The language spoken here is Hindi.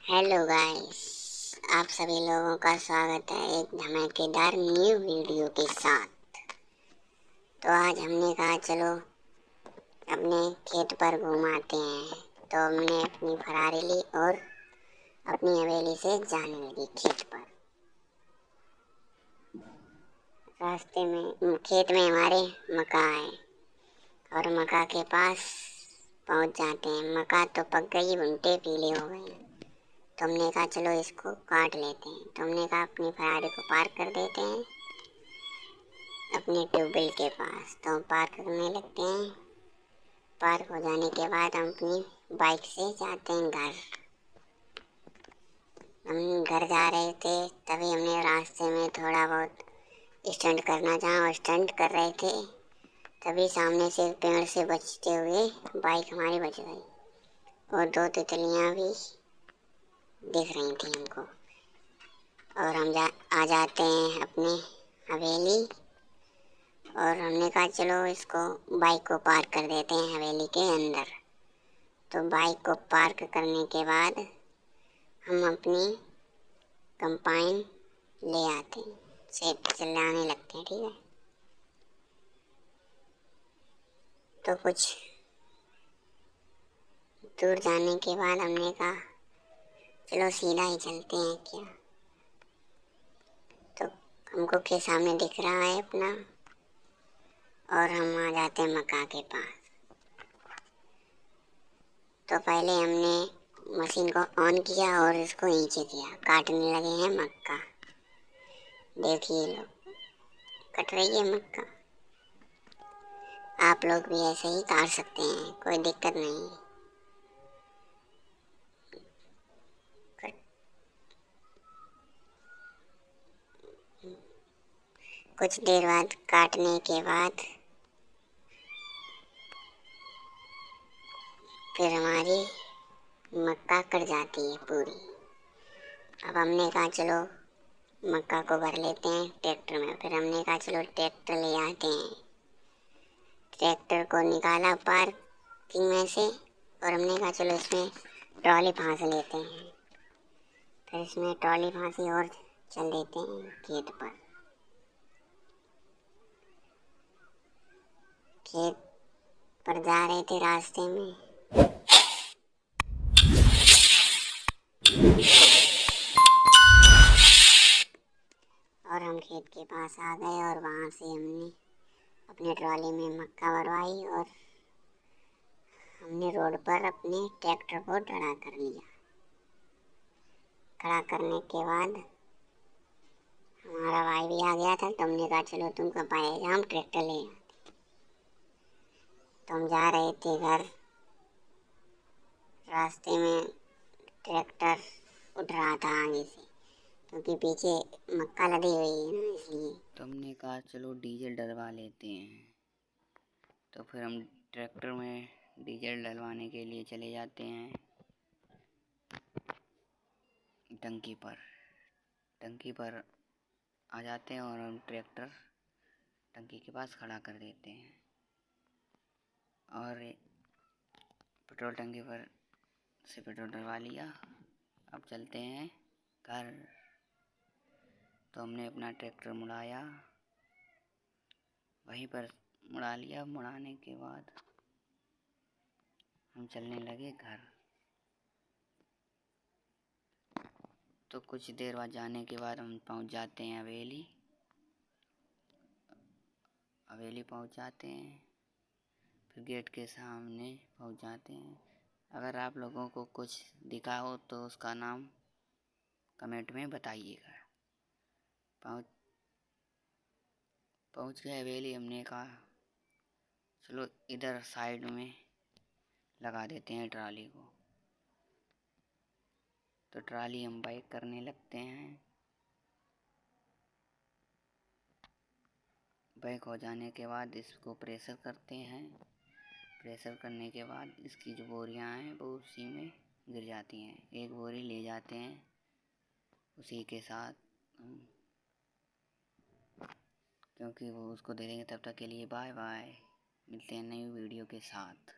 हेलो गाइस, आप सभी लोगों का स्वागत है एक धमाकेदार न्यू वीडियो के साथ। तो आज हमने कहा चलो अपने खेत पर घूमाते हैं। तो हमने अपनी फरारी ली और अपनी हवेली से जाने लगी खेत पर। रास्ते में खेत में हमारे मक्का है और मक्का के पास पहुंच जाते हैं। मक्का तो पक गई, भुट्टे पीले हो गए। तो हमने कहा चलो इसको काट लेते हैं। तो हमने कहा अपनी फरारी को पार्क कर देते हैं अपने ट्यूबवेल के पास। तो हम पार्क करने लगते हैं। पार्क हो जाने के बाद हम अपनी बाइक से जाते हैं घर। हम घर जा रहे थे तभी हमने रास्ते में थोड़ा बहुत स्टंट करना चाहा और स्टंट कर रहे थे। तभी सामने से पेड़ से बचते हुए बाइक हमारी बच गई और दो तितलियां भी दिख रही थी हमको। और हम आ जाते हैं अपने हवेली। और हमने कहा चलो इसको बाइक को पार्क कर देते हैं हवेली के अंदर। तो बाइक को पार्क करने के बाद हम अपनी कंपाइन ले आते हैं, से चलाने लगते हैं। ठीक है, तो कुछ दूर जाने के बाद हमने कहा चलो सीधा ही चलते हैं क्या। तो हमको के सामने दिख रहा है अपना और हम आ जाते हैं मक्का के पास। तो पहले हमने मशीन को ऑन किया और इसको नीचे किया। काटने लगे हैं मक्का। देखिए लोग, कट रही है मक्का। आप लोग भी ऐसे ही काट सकते हैं, कोई दिक्कत नहीं है। कुछ देर बाद काटने के बाद फिर हमारी मक्का कट जाती है पूरी। अब हमने कहा चलो मक्का को भर लेते हैं ट्रैक्टर में। फिर हमने कहा चलो ट्रैक्टर ले आते हैं। ट्रैक्टर को निकाला पार्किंग में से और हमने कहा चलो इसमें ट्रॉली फांस लेते हैं। फिर इसमें ट्रॉली फांसी और चल देते हैं खेत पर। खेत पर जा रहे थे रास्ते में और हम खेत के पास आ गए और वहाँ से हमने अपने ट्रॉली में मक्का भरवाई और हमने रोड पर अपने ट्रैक्टर को खड़ा कर लिया। खड़ा करने के बाद हमारा भाई भी आ गया था। तो हमने कहा चलो तुम कब आएगा, हम ट्रैक्टर ले आते। तो हम जा रहे थे घर। रास्ते में ट्रैक्टर उठ रहा था आगे से, क्योंकि पीछे मक्का लदी हुई है ना, इसलिए। तो हमने कहा चलो डीजल डलवा लेते हैं। तो फिर हम ट्रैक्टर में डीजल डलवाने के लिए चले जाते हैं टंकी पर आ जाते हैं और हम ट्रैक्टर टंकी के पास खड़ा कर देते हैं और पेट्रोल टंकी पर से पेट्रोल डलवा लिया। अब चलते हैं घर। तो हमने अपना ट्रैक्टर मुड़ाया, वहीं पर मुड़ा लिया। मुड़ाने के बाद हम चलने लगे घर। तो कुछ देर बाद जाने के बाद हम पहुंच जाते हैं हवेली पहुंच जाते हैं। फिर गेट के सामने पहुंच जाते हैं। अगर आप लोगों को कुछ दिखा हो तो उसका नाम कमेंट में बताइएगा। पहुंच गए हवेली। हमने कहा चलो इधर साइड में लगा देते हैं ट्राली को। तो ट्राली हम बाइक करने लगते हैं। बैक हो जाने के बाद इसको प्रेशर करते हैं। प्रेशर करने के बाद इसकी जो बोरियां हैं वो उसी में गिर जाती हैं। एक बोरी ले जाते हैं उसी के साथ क्योंकि वो उसको दे देंगे। तब तक के लिए बाय बाय, मिलते हैं नई वीडियो के साथ।